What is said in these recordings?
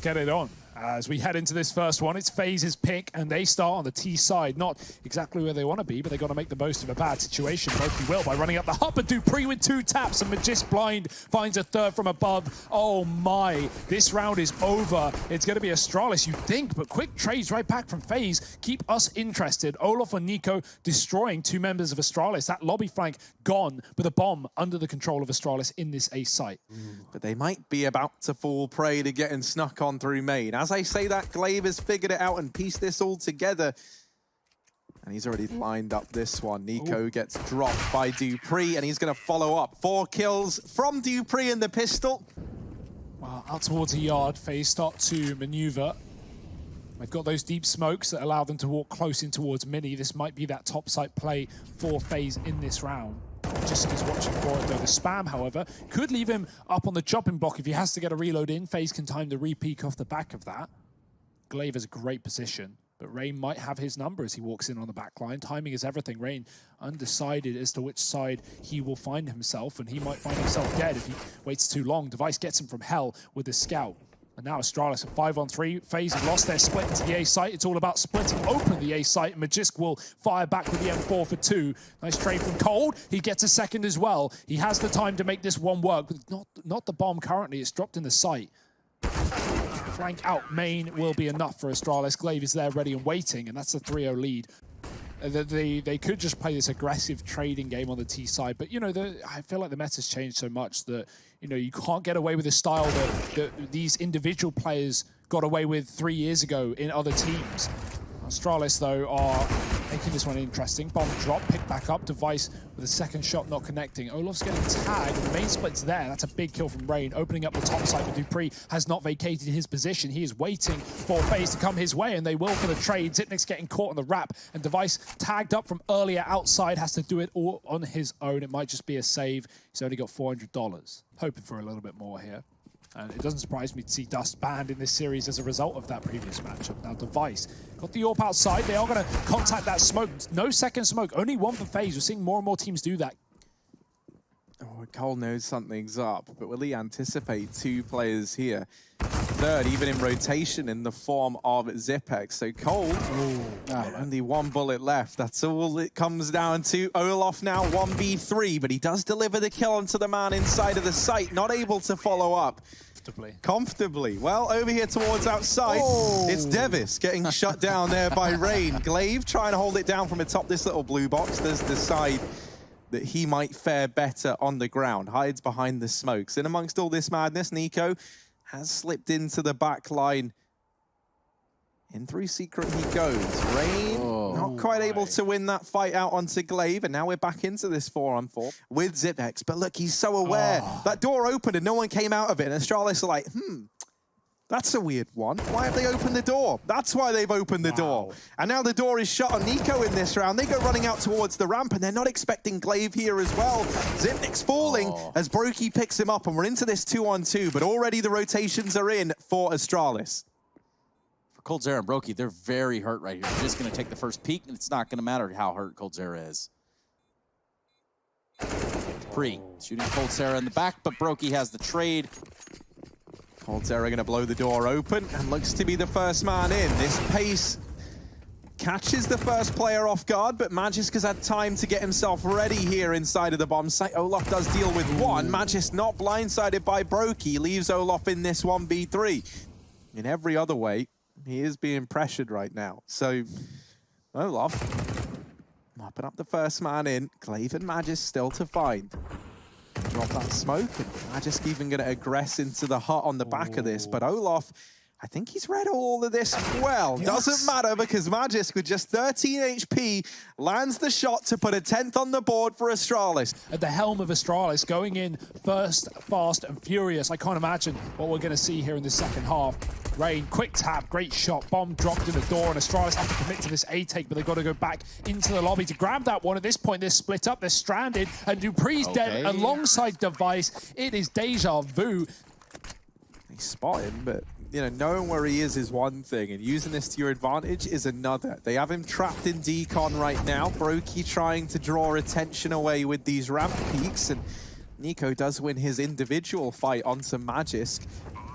get it on. As we head into this first one, it's FaZe's pick, and they start on the T side. Not exactly where they want to be, but they got to make the most of a bad situation. Both will by running up the hop, but Dupree with 2 taps, and Magist blind finds a third from above. Oh my, this round is over. It's going to be Astralis, you think, but quick trades right back from FaZe keep us interested. Olof and Nico destroying 2 members of Astralis. That lobby flank gone, but a bomb under the control of Astralis in this A site. But they might be about to fall prey to getting snuck on through main. As I say that, Glaive has figured it out and pieced this all together. And he's already lined up this one. Nico gets dropped by Dupree, and he's going to follow up. 4 kills from Dupree and the pistol. Well, out towards the yard, FaZe start to maneuver. They've got those deep smokes that allow them to walk close in towards Mini. This might be that top site play for FaZe in this round. Just is watching for it though. The spam, however, could leave him up on the chopping block if he has to get a reload in. FaZe can time the re-peek off the back of that. Glaive is a great position, but Rain might have his number as he walks in on the back line. Timing is everything. Rain undecided as to which side he will find himself, and he might find himself dead if he waits too long. Device gets him from hell with the scout. And now Astralis at 5-on-3. FaZe have lost their split into the A site. It's all about splitting open the A site. Magisk will fire back with the M4 for 2. Nice trade from Cold. He gets a second as well. He has the time to make this one work, but not the bomb currently. It's dropped in the site. Flank out main will be enough for Astralis. Glaive is there ready and waiting, and that's a 3-0 lead. They could just play this aggressive trading game on the T side, but you know, I feel like the meta's changed so much that you know you can't get away with a style that these individual players got away with 3 years ago in other teams. Astralis, though, are making this one interesting. Bomb drop, pick back up. Device with a second shot not connecting. Olof's getting tagged. The main split's there. That's a big kill from Rain. Opening up the top side, but Dupree has not vacated his position. He is waiting for FaZe to come his way, and they will for the trade. Zipnik's getting caught on the wrap, and Device tagged up from earlier outside has to do it all on his own. It might just be a save. He's only got $400. Hoping for a little bit more here. And it doesn't surprise me to see Dust banned in this series as a result of that previous matchup. Now Device got the AWP outside. They are going to contact that smoke. No second smoke, only one for FaZe. We're seeing more and more teams do that. Oh, Cole knows something's up, but will he anticipate 2 players here? Third, even in rotation in the form of Zipex. So Cole, only 1 bullet left. That's all it comes down to. Olof now 1v3, but he does deliver the kill onto the man inside of the site, not able to follow up. Comfortably. Well, over here towards outside, it's Devis getting shut down there by Rain. Glaive trying to hold it down from atop this little blue box. Does decide that he might fare better on the ground. Hides behind the smokes. In amongst all this madness, Nico has slipped into the back line. In through secret he goes. Rain not quite able to win that fight out onto Glaive, and now we're back into this 4-on-4 with Zipex. But look, he's so aware. That door opened and no one came out of it, and Astralis are like, that's a weird one. Why have they opened the door? That's why they've opened the door. And now the door is shut on Nico in this round. They go running out towards the ramp, and they're not expecting Glaive here as well. Zipnik's falling as Brokey picks him up, and we're into this 2-on-2, but already the rotations are in for Astralis. For coldzera and Brokey, they're very hurt right here. They're just going to take the first peek, and it's not going to matter how hurt coldzera is. Dupree shooting coldzera in the back, but Brokey has the trade. coldzera going to blow the door open and looks to be the first man in. This pace catches the first player off guard, but Magisk has had time to get himself ready here inside of the bomb site. Olof does deal with one. Magisk not blindsided by Brokey, leaves Olof in this 1v3. In every other way, he is being pressured right now. So, Olof mopping up the first man in. Glaive and Magisk still to find. Drop that smoke, and Magisk even going to aggress into the hut on the back of this. But Olof, I think he's read all of this well. Doesn't matter, because Magisk with just 13 HP lands the shot to put a 10th on the board for Astralis. At the helm of Astralis, going in first, fast and furious. I can't imagine what we're going to see here in the second half. Rain, quick tap, great shot, bomb dropped in the door, and Astralis have to commit to this A-take, but they've got to go back into the lobby to grab that one. At this point, they're split up, they're stranded, and Dupree's dead alongside Device. It is deja vu. They spot him, but you know, knowing where he is one thing, and using this to your advantage is another. They have him trapped in decon right now. Brokey trying to draw attention away with these ramp peaks, and Nico does win his individual fight onto Magisk.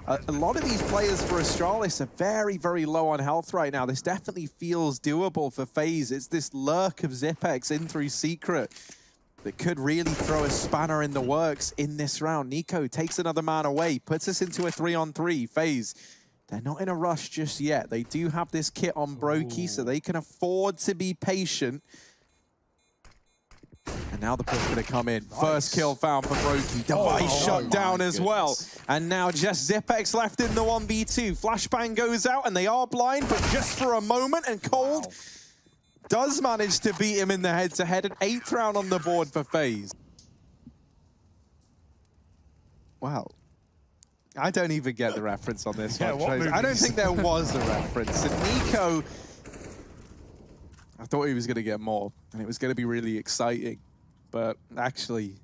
A lot of these players for Astralis are very, very low on health right now. This definitely feels doable for FaZe. It's this lurk of Zipex in through Secret that could really throw a spanner in the works in this round. Nico takes another man away, puts us into a 3-on-3. FaZe, they're not in a rush just yet. They do have this kit on Brokey, so they can afford to be patient. And now the push going to come in. Nice. First kill found for Brokey. Device shut down as well. And now just Zipex left in the 1v2. Flashbang goes out and they are blind, but just for a moment. And Cold does manage to beat him in the head-to-head. An 8th round on the board for FaZe. Wow. I don't even get the reference on this one. I don't think there was a reference. And Nico, I thought he was going to get more, and it was going to be really exciting. But actually,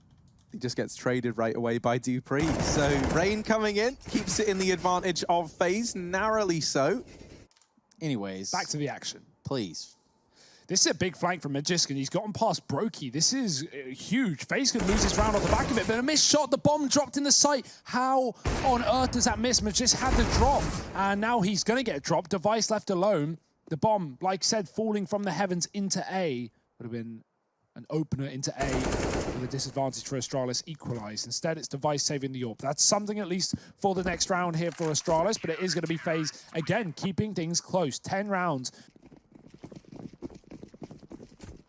he just gets traded right away by Dupree. So Rain coming in, keeps it in the advantage of FaZe, narrowly so. Anyways. Back to the action. Please. This is a big flank from Magisk, and he's gotten past Brokey. This is huge. FaZe could lose this round off the back of it, but a missed shot. The bomb dropped in the site. How on earth does that miss? Magisk had the drop, and now he's going to get a drop. Device left alone. The bomb, like said, falling from the heavens into A. Would have been an opener into A with a disadvantage for Astralis equalized. Instead, it's Device saving the AWP. That's something at least for the next round here for Astralis, but it is going to be FaZe, again, keeping things close. 10 rounds.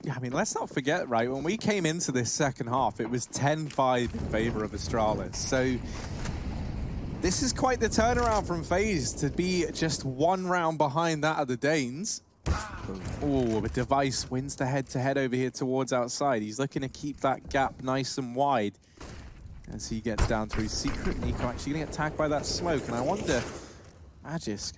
Yeah, I mean, let's not forget, right, when we came into this second half, it was 10-5 in favor of Astralis. So this is quite the turnaround from FaZe to be just 1 round behind that of the Danes. Oh, but Device wins the head-to-head over here towards outside. He's looking to keep that gap nice and wide as he gets down through Secret. Nico actually going to get tagged by that smoke. And I wonder, Magisk,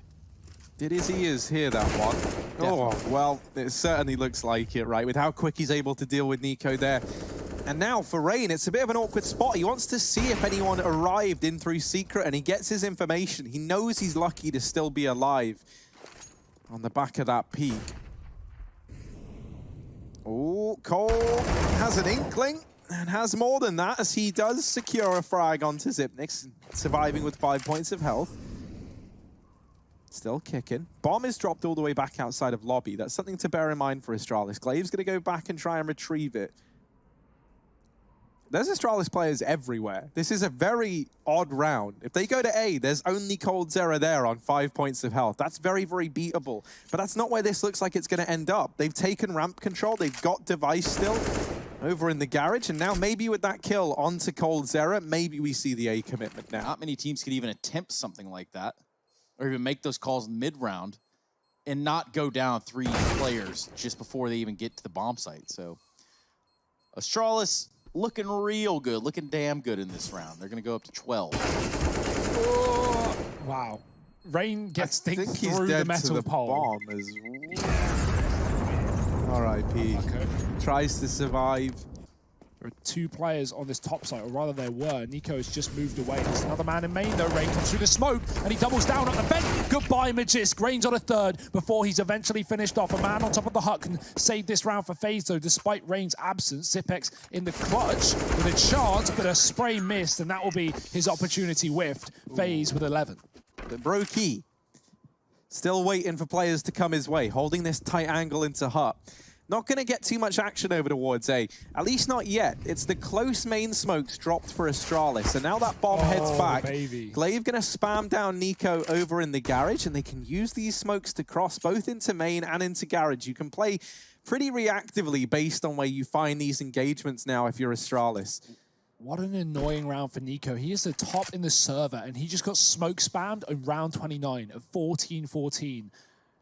did his ears hear that one? Definitely. Oh, well, it certainly looks like it, right? With how quick he's able to deal with Nico there. And now for Rain, it's a bit of an awkward spot. He wants to see if anyone arrived in through Secret, and he gets his information. He knows he's lucky to still be alive on the back of that peak. Oh, Cole has an inkling and has more than that as he does secure a frag onto Xyp9x, surviving with 5 points of health. Still kicking. Bomb is dropped all the way back outside of lobby. That's something to bear in mind for Astralis. Glaive's going to go back and try and retrieve it. There's Astralis players everywhere. This is a very odd round. If they go to A, there's only coldzera there on 5 points of health. That's very, very beatable. But that's not where this looks like it's going to end up. They've taken ramp control. They've got Device still over in the garage. And now maybe with that kill onto coldzera, maybe we see the A commitment now. Not many teams could even attempt something like that, or even make those calls mid-round and not go down 3 players just before they even get to the bomb site. So Astralis looking real good, looking damn good in this round. They're going to go up to 12. Oh, wow. Rain gets things through the metal pole. R.I.P. Okay. Tries to survive. There are 2 players on this top site, or rather there were. Nico has just moved away. There's another man in main, though. Rain comes through the smoke, and he doubles down on the vent. Goodbye, Magisk. Rain's on a 3rd before he's eventually finished off. A man on top of the hut can save this round for FaZe, though, despite Rain's absence. Xyp9x in the clutch with a chance, but a spray missed, and that will be his opportunity whiffed. FaZe with 11. But Brokey still waiting for players to come his way, holding this tight angle into hut. Not going to get too much action over towards A. At least not yet. It's the close main smokes dropped for Astralis. And now that bomb heads back. Baby. Glaive going to spam down Nico over in the garage. And they can use these smokes to cross both into main and into garage. You can play pretty reactively based on where you find these engagements now if you're Astralis. What an annoying round for Nico. He is the top in the server, and he just got smoke spammed in round 29 of 14-14.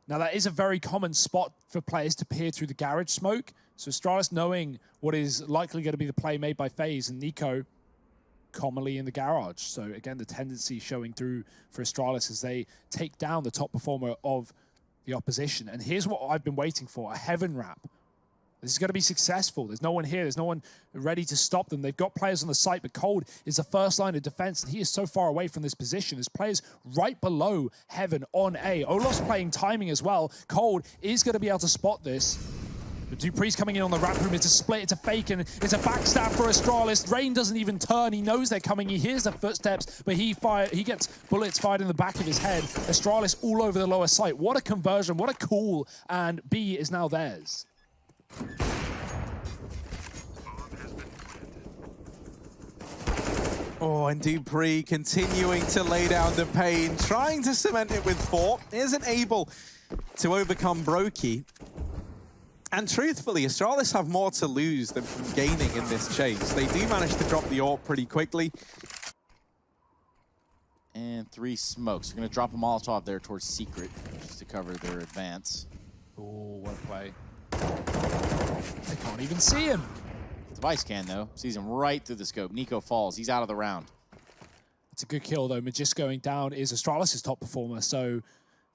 Now, that is a very common spot for players to peer through the garage smoke. So Astralis, knowing what is likely going to be the play made by FaZe, and Nico commonly in the garage. So again, the tendency showing through for Astralis as they take down the top performer of the opposition. And here's what I've been waiting for, a heaven wrap. This is going to be successful. There's no one here. There's no one ready to stop them. They've got players on the site, but Cold is the first line of defense, and he is so far away from this position. There's players right below Heaven on A. Olof's playing timing as well. Cold is going to be able to spot this. But Dupree's coming in on the ramp room. It's a split, it's a fake, and it's a backstab for Astralis. Rain doesn't even turn. He knows they're coming. He hears the footsteps, but he gets bullets fired in the back of his head. Astralis all over the lower site. What a conversion, what a call, and B is now theirs. Oh, and Dupree continuing to lay down the pain, trying to cement it with 4. Isn't able to overcome Brokey. And truthfully, Astralis have more to lose than gaining in this chase. They do manage to drop the AWP pretty quickly. And 3 smokes. They're going to drop a Molotov there towards Secret, just to cover their advance. Oh, what a play. They can't even see him. Device can, though. Sees him right through the scope. Nico falls. He's out of the round. It's a good kill, though. Magist going down is Astralis' top performer, so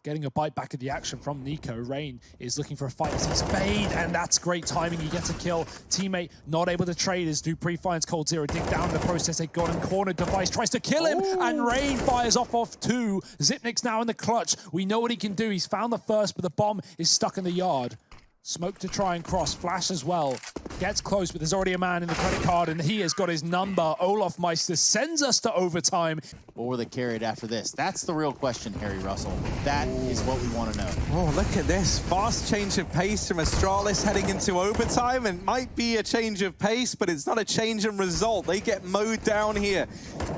getting a bite back of the action from Nico. Rain is looking for a fight. He's Fade, and that's great timing. He gets a kill. Teammate not able to trade as Dupree finds Cold Zero. Dig down in the process. They got him cornered. Device tries to kill him, and Rain fires off 2. Zipnik's now in the clutch. We know what he can do. He's found the first, but the bomb is stuck in the yard. Smoke to try and cross. Flash as well. Gets close, but there's already a man in the credit card, and he has got his number. Olaf Meister sends us to overtime. Or were they carried after this? That's the real question, Harry Russell. That is what we want to know. Oh, look at this. Fast change of pace from Astralis heading into overtime. And might be a change of pace, but it's not a change in result. They get mowed down here.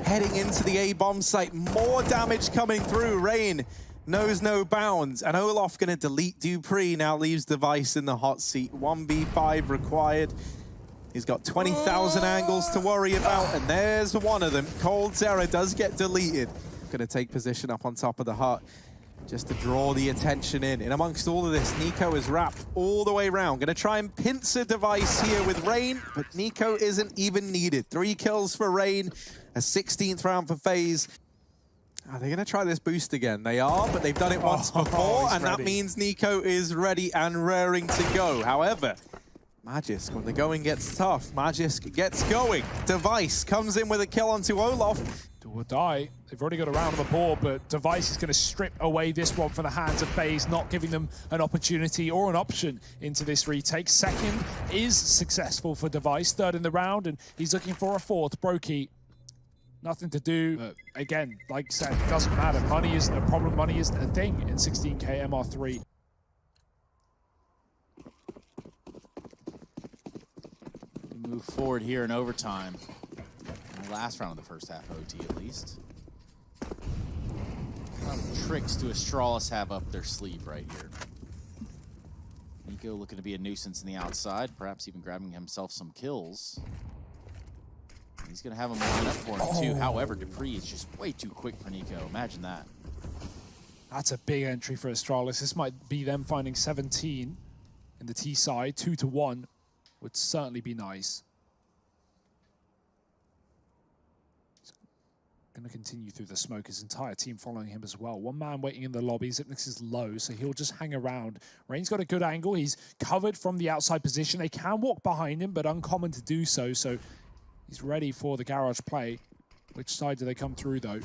Heading into the A-bomb site. More damage coming through. Rain knows no bounds, and Olaf gonna delete Dupree, now leaves Device in the hot seat. 1v5 required. He's got 20,000 angles to worry about, and there's one of them. Cold Zero does get deleted. Gonna take position up on top of the hut, just to draw the attention in. In amongst all of this, Nico is wrapped all the way around. Gonna try and pincer Device here with Rain, but Nico isn't even needed. 3 kills for Rain, a 16th round for FaZe. Are they going to try this boost again? They are, but they've done it once before, and that means Nico is ready and raring to go. However, Magisk, when the going gets tough, Magisk gets going. Device comes in with a kill onto Olaf. Do or die. They've already got a round on the board, but Device is going to strip away this one from the hands of FaZe, not giving them an opportunity or an option into this retake. Second is successful for Device, 3rd in the round, and he's looking for a 4th. Brokey, nothing to do, but again, like I said, it doesn't matter. Money isn't a problem, money isn't a thing in 16K MR3. We move forward here in overtime. In the last round of the first half, OT at least. What tricks do Astralis have up their sleeve right here? Nico looking to be a nuisance in the outside, perhaps even grabbing himself some kills. He's going to have him line up for him, too. However, Dupree is just way too quick for Nico. Imagine that. That's a big entry for Astralis. This might be them finding 17 in the T side. 2-1 would certainly be nice. Going to continue through the smoke. His entire team following him as well. One man waiting in the lobby. Zipnix is low, so he'll just hang around. Rain's got a good angle. He's covered from the outside position. They can walk behind him, but uncommon to do so. So he's ready for the garage play. Which side do they come through, though?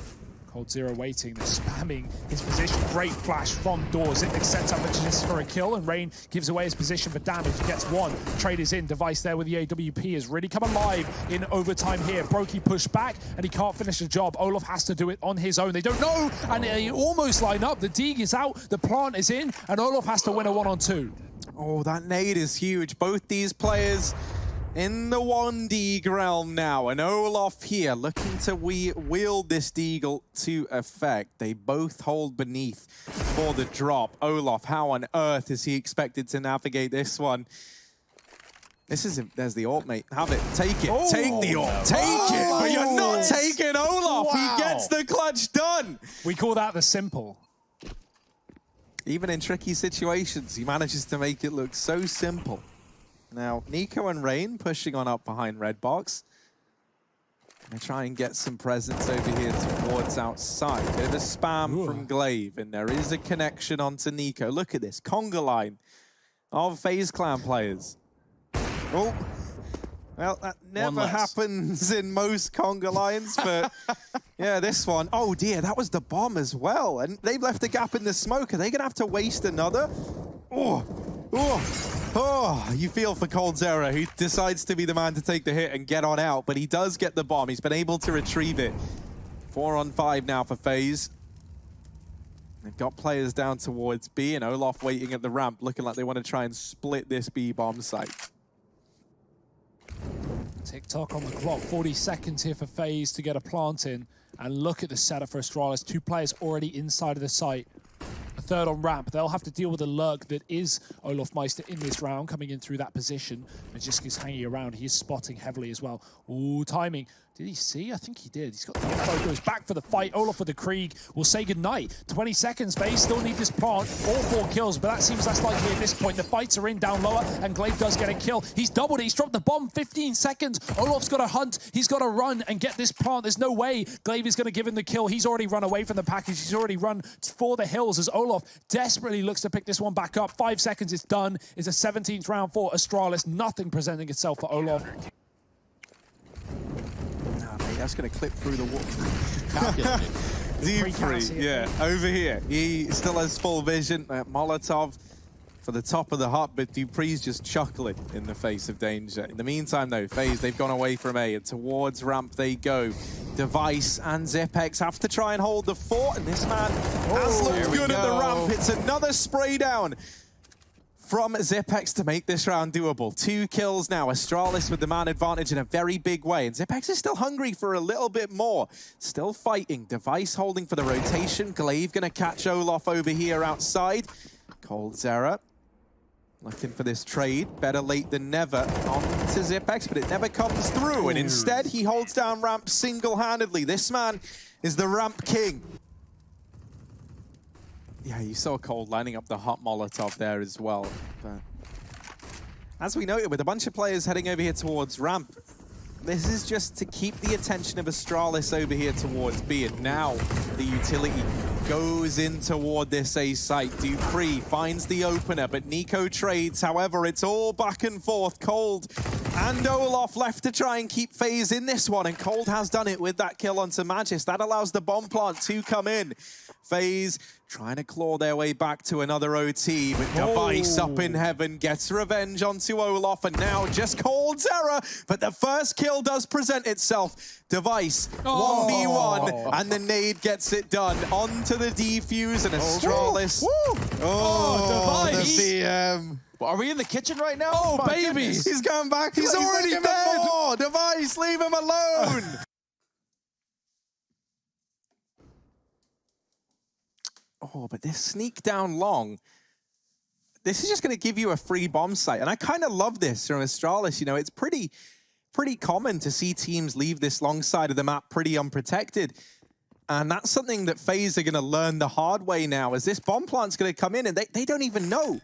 Cold Zero waiting. They're spamming his position. Great flash from doors. Zipnik sets up Magist for a kill, and Rain gives away his position for damage. Gets one. Trade is in. Device there with the AWP has really come alive in overtime here. Brokey pushed back, and he can't finish the job. Olaf has to do it on his own. They don't know, and they almost line up. The dig is out. The plant is in, and Olaf has to win a 1-on-2. Oh, that nade is huge. Both these players in the 1D realm now, and Olaf here looking to wield this deagle to effect. They both hold beneath for the drop. Olaf, how on earth is he expected to navigate this one? This isn't, there's the AWP, mate. Have it, take it, take the AWP, take it, but you're not taking Olaf. He gets the clutch done. We call that the simple. Even in tricky situations, he manages to make it look so simple. Now, Nico and Rain pushing on up behind Red Box. Gonna try and get some presence over here towards outside. Bit of a spam from Glaive, and there is a connection onto Nico. Look at this, conga line of FaZe Clan players. Oh, well, that never happens in most conga lines, but yeah, this one. Oh dear, that was the bomb as well. And they've left a gap in the smoke. Are they gonna have to waste another? Oh, Oh, you feel for coldzera, who decides to be the man to take the hit and get on out, but he does get the bomb. He's been able to retrieve it. 4 on 5 now for FaZe. They've got players down towards B, and Olof waiting at the ramp, looking like they want to try and split this B bomb site. Tick-tock on the clock, 40 seconds here for FaZe to get a plant in. And look at the setup for Astralis. 2 players already inside of the site. A third on ramp. They'll have to deal with the lurk that is Olof Meister in this round, coming in through that position. Magiska's hanging around. He is spotting heavily as well. Ooh, timing. Did he see? I think he did. He's got the info, goes back for the fight. Olof with the Krieg will say goodnight. 20 seconds, FaZe still need this plant. All 4 kills, but that seems less likely at this point. The fights are in down lower, and Glaive does get a kill. He's doubled it. He's dropped the bomb. 15 seconds. Olof's got to hunt. He's got to run and get this plant. There's no way Glaive is going to give him the kill. He's already run away from the package. He's already run for the hills as Olof desperately looks to pick this one back up. 5 seconds, it's done. It's a 17th round for Astralis. Nothing presenting itself for Olof. That's going to clip through the wall. Deep free, yeah, over here. He still has full vision. Molotov for the top of the hut, but Dupree's just chuckling in the face of danger. In the meantime, though, FaZe, they've gone away from A, and towards ramp they go. Device and Zipex have to try and hold the fort, and this man has looked good at the ramp. It's another spray down from Zipex to make this round doable. 2 kills now. Astralis with the man advantage in a very big way. And Zipex is still hungry for a little bit more. Still fighting. Device holding for the rotation. Glaive going to catch Olof over here outside. coldzera looking for this trade. Better late than never on to Zipex, but it never comes through. And instead, he holds down ramp single-handedly. This man is the ramp king. Yeah, you saw Cold lining up the hot Molotov there as well. But as we noted, with a bunch of players heading over here towards ramp, this is just to keep the attention of Astralis over here towards B. And now the utility goes in toward this A site. Dupree finds the opener, but Nico trades. However, it's all back and forth. Cold and Olof left to try and keep FaZe in this one, and Cold has done it with that kill onto Magis. That allows the bomb plant to come in. FaZe trying to claw their way back to another OT, but Device up in heaven gets revenge onto Olof, and now just coldzera, but the first kill does present itself. Device, 1v1, and the nade gets it done. Onto the defuse, and Astralis. Device. The VM. Are we in the kitchen right now? Oh, My baby. goodness. He's going back. He's already dead. Device, leave him alone. Oh, but this sneak down long, this is just going to give you a free bomb site. And I kind of love this from Astralis. You know, it's pretty common to see teams leave this long side of the map pretty unprotected. And that's something that FaZe are going to learn the hard way now, as this bomb plant's going to come in and they don't even know.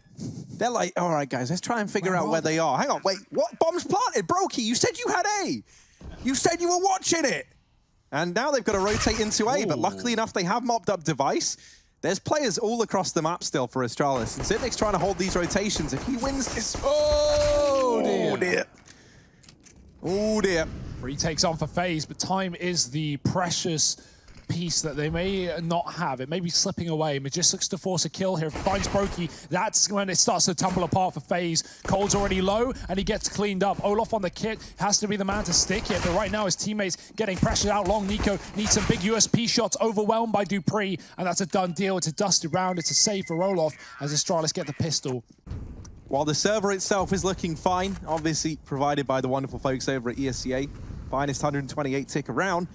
They're like, all right, guys, let's try and figure out where they are. Hang on, wait, what bomb's planted? Brokey, you said you had A. You said you were watching it. And now they've got to rotate into A, but luckily enough, they have mopped up Device. There's players all across the map still for Astralis, and Zipnik's trying to hold these rotations. If he wins this... Oh, dear. Oh, dear. Retakes on for FaZe, but time is the precious piece that they may not have. It may be slipping away. Magis looks to force a kill here. Finds Brokey. That's when it starts to tumble apart for FaZe. Cold's already low, and he gets cleaned up. Olof on the kit has to be the man to stick it, but right now his teammates getting pressured out long. Nico needs some big USP shots, overwhelmed by Dupree, and that's a done deal. It's a dusted round. It's a save for Olof as Astralis get the pistol. While the server itself is looking fine, obviously provided by the wonderful folks over at ESCA, finest 128 tick around,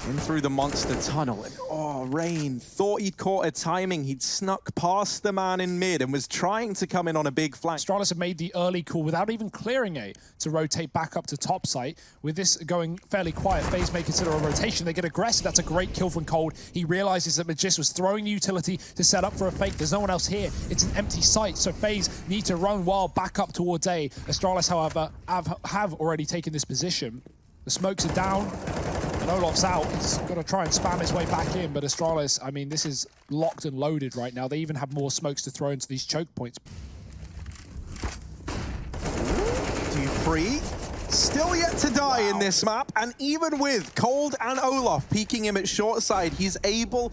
in through the monster tunnel, and Rain thought he'd caught a timing. He'd snuck past the man in mid and was trying to come in on a big flank. Astralis have made the early call without even clearing A to rotate back up to top site. With this going fairly quiet, FaZe may consider a rotation. They get aggressive. That's a great kill from Cold. He realizes that Magis was throwing the utility to set up for a fake. There's no one else here. It's an empty site, so FaZe need to run wild back up towards A. Astralis, however, have already taken this position. The smokes are down. Olof's out. He's got to try and spam his way back in, but Astralis, I mean, this is locked and loaded right now. They even have more smokes to throw into these choke points. Dupree still yet to die in this map, and even with Cold and Olof peeking him at short side, he's able...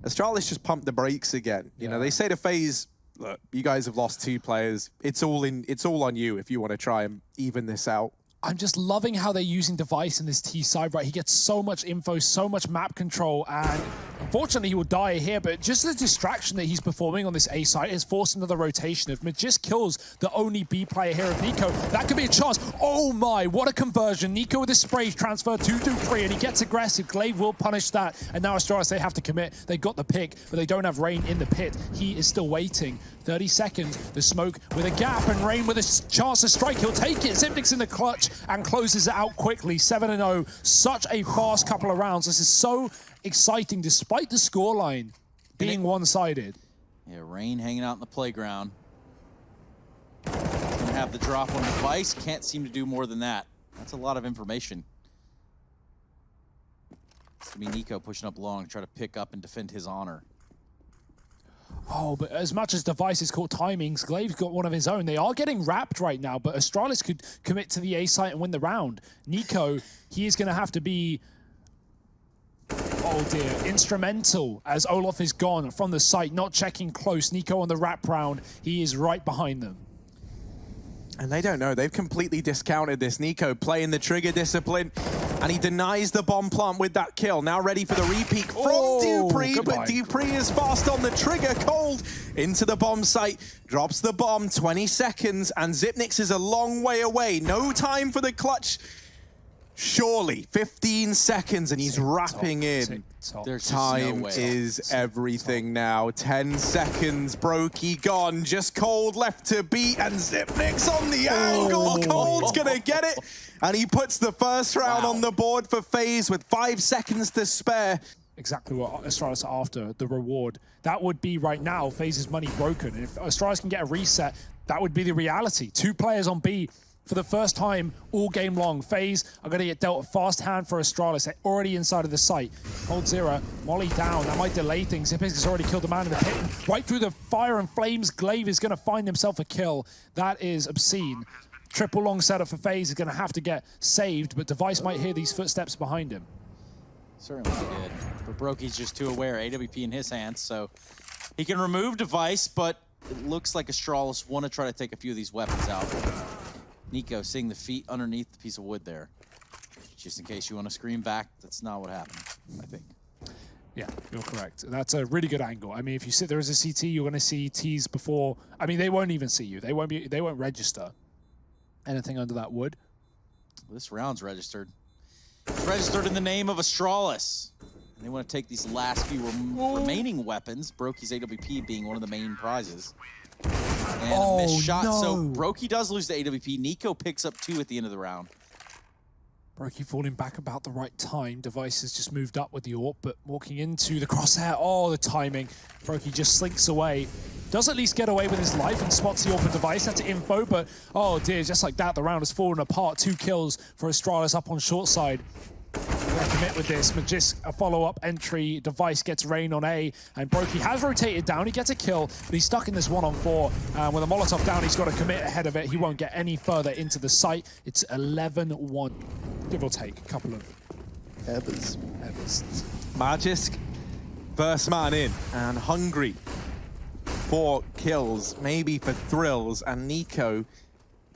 Astralis just pumped the brakes again. You know, they say to FaZe, look, you guys have lost 2 players. It's all on you if you want to try and even this out. I'm just loving how they're using Device in this T side, right? He gets so much info, so much map control, and unfortunately he will die here, but just the distraction that he's performing on this A side is forced another rotation. If Magist kills the only B player here of Nico, that could be a chance. Oh my, what a conversion. Nico with his spray transfer 2-2-3, and he gets aggressive. Glaive will punish that, and now Astralis, they have to commit. They got the pick, but they don't have Rain in the pit. He is still waiting. 30 seconds, the smoke with a gap, and Rain with a chance to strike. He'll take it. Xyp9x in the clutch and closes it out quickly. 7-0. Such a fast couple of rounds. This is so exciting despite the scoreline being one-sided. Yeah, Rain hanging out in the playground. He's gonna have the drop on Device. Can't seem to do more than that. That's a lot of information. It's gonna be Nico pushing up long to try to pick up and defend his honor. Oh, but as much as Device is caught timings, Glaive's got one of his own. They are getting wrapped right now, but Astralis could commit to the A site and win the round. Nico, he is going to have to be, oh dear, instrumental as Olof is gone from the site, not checking close. Nico on the wrap round, he is right behind them. And they don't know. They've completely discounted this. Nico playing the trigger discipline, and he denies the bomb plant with that kill. Now ready for the repeat from dupreeh, goodbye. but dupreeh is fast on the trigger. Cold into the bomb site, drops the bomb, 20 seconds, and Xyp9x is a long way away. No time for the clutch. Surely, 15 seconds, and he's wrapping in. There's Time no way. is everything now. 10 seconds, Brokey gone. Just Cold left to beat, and Xyp9x on the angle. Cold's gonna get it, and he puts the first round on the board for FaZe with 5 seconds to spare. Exactly what Astralis are after, the reward. That would be right now, FaZe's money broken. And if Astralis can get a reset, that would be the reality. 2 players on B for the first time all game long. FaZe are going to get dealt a fast hand for Astralis. They're already inside of the site. Hold zero, Molly down. That might delay things. Xyp9x has already killed the man in the pit. And right through the fire and flames, Glaive is going to find himself a kill. That is obscene. Triple long setup for FaZe is going to have to get saved, but Device might hear these footsteps behind him. Certainly did. But Brokey's just too aware. AWP in his hands, so he can remove Device, but it looks like Astralis want to try to take a few of these weapons out. Nico seeing the feet underneath the piece of wood there. Just in case you want to scream back, that's not what happened, I think. Yeah, you're correct. That's a really good angle. I mean, if you sit there as a CT, you're going to see T's before. I mean, they won't even see you. They won't register anything under that wood. This round's registered. It's registered in the name of Astralis. And they want to take these last few remaining weapons, Brokey's AWP being one of the main prizes. And a missed shot, so Brokey does lose the AWP. Nico picks up 2 at the end of the round. Brokey falling back about the right time. Device has just moved up with the AWP, but walking into the crosshair. Oh, the timing. Brokey just slinks away. Does at least get away with his life and spots the AWP and Device. That's info, but oh dear, just like that, the round has fallen apart. 2 kills for Astralis up on short side. Gonna commit with this, but just a follow-up entry. Device gets Rain on A, and Brokey has rotated down. He gets a kill, but he's stuck in this 1-on-4. With a Molotov down, he's got to commit ahead of it. He won't get any further into the site. It's 11-1, give or take a couple of Evers. Magisk, first man in, and hungry for kills, maybe for thrills, and Nico,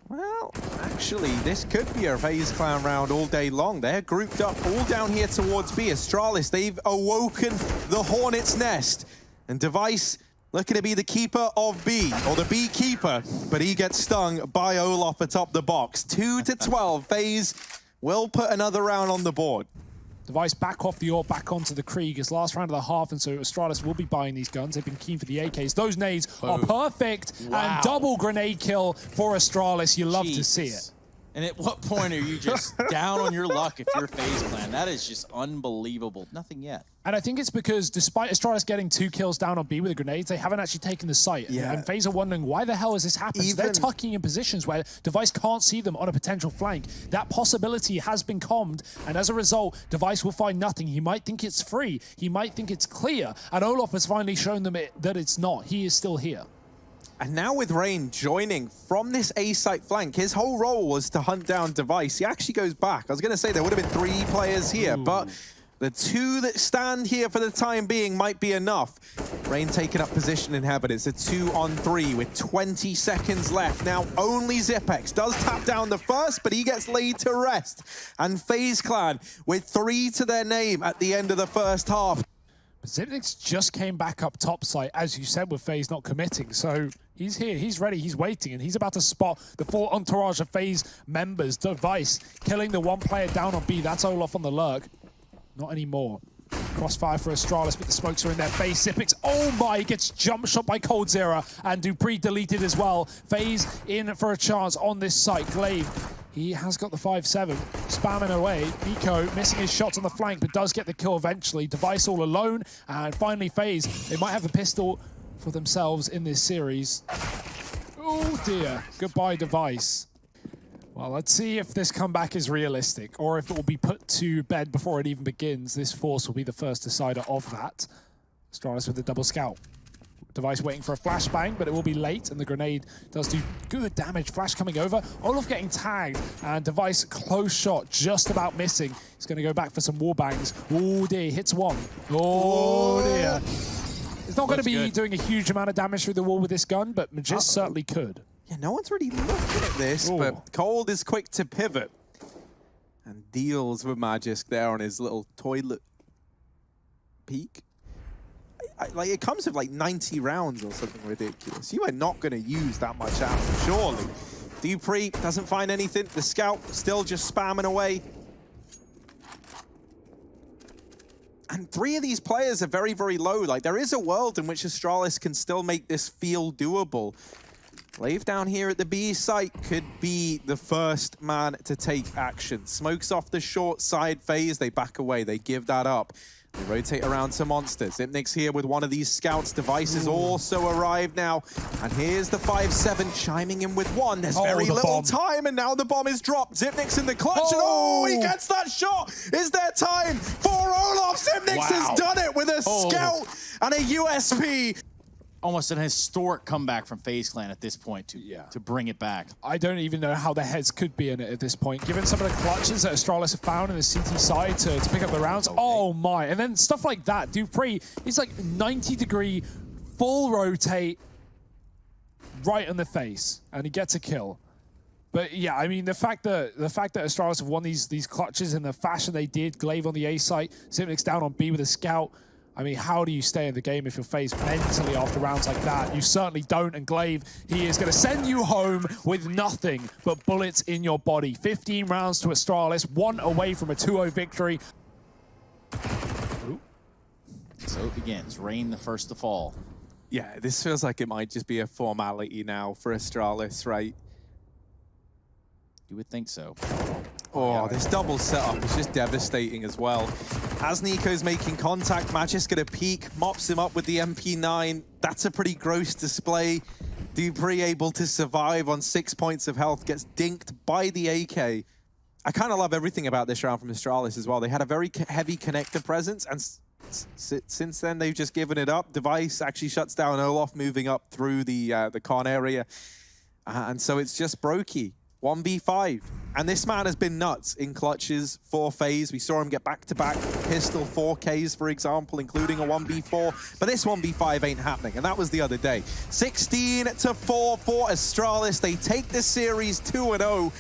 well, actually, this could be a FaZe Clan round all day long. They're grouped up all down here towards B. Astralis, they've awoken the Hornet's Nest. And Device looking to be the keeper of B, or the B keeper, but he gets stung by Olof atop the box. 2-12, FaZe will put another round on the board. Device back off the AWP, back onto the Krieg. It's last round of the half, and so Astralis will be buying these guns. They've been keen for the AKs. Those nades are perfect, and double grenade kill for Astralis. You love to see it. And at what point are you just down on your luck if you're FaZe Clan? That is just unbelievable. Nothing yet. And I think it's because despite Astralis getting 2 kills down on B with the grenades, they haven't actually taken the site. Yeah. And FaZe are wondering, why the hell has this happened? So they're tucking in positions where Device can't see them on a potential flank. That possibility has been calmed, and as a result, Device will find nothing. He might think it's free. He might think it's clear. And Olof has finally shown them that it's not. He is still here. And now with Rain joining from this A-site flank, his whole role was to hunt down Device. He actually goes back. I was going to say there would have been 3 players here, but the 2 that stand here for the time being might be enough. Rain taking up position in heaven. It's a 2-on-3 with 20 seconds left. Now only Zipex does tap down the first, but he gets laid to rest. And FaZe Clan with 3 to their name at the end of the first half. Zipnix just came back up top site, as you said, with FaZe not committing. So he's here, he's ready, he's waiting, and he's about to spot the full entourage of FaZe members. Device killing the one player down on B. That's Olaf on the lurk. Not anymore. Crossfire for Astralis, but the smokes are in their face. Zipix, oh my, he gets jump shot by coldzera, and Dupree deleted as well. FaZe in for a chance on this site. Glaive, he has got the 5-7, spamming away. Nico missing his shots on the flank, but does get the kill eventually. Device all alone, and finally FaZe, they might have a pistol for themselves in this series. Oh dear, goodbye Device. Well, let's see if this comeback is realistic, or if it will be put to bed before it even begins. This Force will be the first decider of that. Astralis with the double scout. Device waiting for a flashbang, but it will be late, and the grenade does do good damage. Flash coming over, Olaf getting tagged, and Device close shot, just about missing. He's going to go back for some wall bangs. Oh dear, hits one. Oh dear. It's not going to be doing a huge amount of damage through the wall with this gun, but Magist certainly could. Yeah, no one's really looking at this, but Cold is quick to pivot and deals with Magisk there on his little toilet peak. Like, it comes with like 90 rounds or something ridiculous. You are not going to use that much ammo, surely. Dupree doesn't find anything. The scout still just spamming away. And 3 of these players are very, very low. Like, there is a world in which Astralis can still make this feel doable. Glaive down here at the B site could be the first man to take action. Smokes off the short side phase. They back away. They give that up. They rotate around to monsters. Zipnix here with one of these scouts. Devices also arrived now. And here's the 5-7 chiming in with one. There's very little time, and now the bomb is dropped. Zipnix in the clutch, and he gets that shot. Is there time for Olaf? Zipnix has done it with a scout and a USP. Almost an historic comeback from FaZe Clan at this point to bring it back. I don't even know how the heads could be in it at this point, given some of the clutches that Astralis have found in the CT side to pick up the rounds. Oh my, and then stuff like that. Dupree, he's like 90-degree, full rotate, right in the face, and he gets a kill. But yeah, I mean, the fact that Astralis have won these clutches in the fashion they did, Glaive on the A site, Zipnix down on B with a scout. I mean, how do you stay in the game if you're phased mentally after rounds like that? You certainly don't, and Glaive, he is going to send you home with nothing but bullets in your body. 15 rounds to Astralis, 1 away from a 2-0 victory. So it begins. Rain the first to fall. Yeah, this feels like it might just be a formality now for Astralis, right? You would think so. Oh, this double setup is just devastating as well. As Nico's making contact, Magisk gonna peek, mops him up with the MP9. That's a pretty gross display. Dupree able to survive on 6 points of health, gets dinked by the AK. I kind of love everything about this round from Astralis as well. They had a very heavy connector presence, and since then they've just given it up. Device actually shuts down Olaf, moving up through the con area. And so it's just Brokey. 1v5, and this man has been nuts in clutches for FaZe. We saw him get back-to-back pistol 4Ks, for example, including a 1v4, but this 1v5 ain't happening, and that was the other day. 16-4 for Astralis. They take this series 2-0.